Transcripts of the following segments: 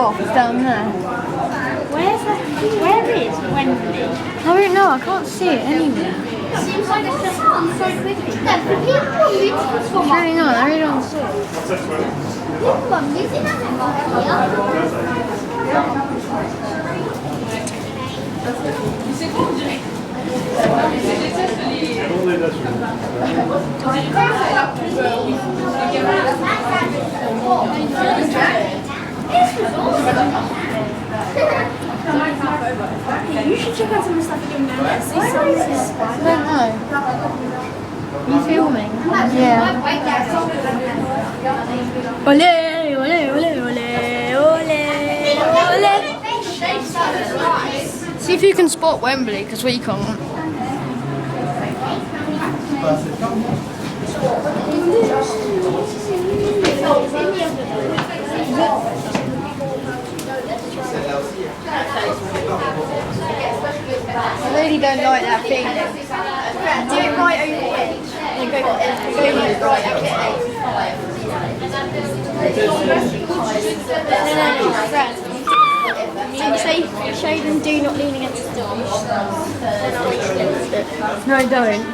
off. It's down there. Where is Wembley? I don't know. I can't see it anywhere. Seems like it's just gone so quickly. Yeah, the people are moving from I don't know. I really don't see it. people are moving You should check out some of the stuff again now. I don't know. Are you filming? Yeah. Ole, ole, ole, ole, ole, ole. See if you can spot Wembley, because we can't. I really don't like that feeling. Do it right over here. Then go right over here. No, say, show them do not lean against the door. Then I'll lean against it. No, don't.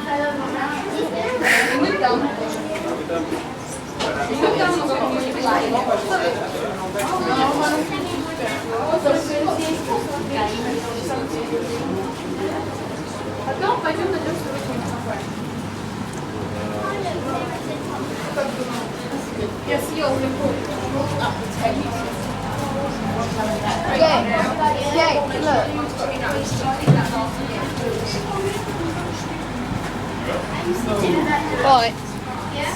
Yeah, look. Right.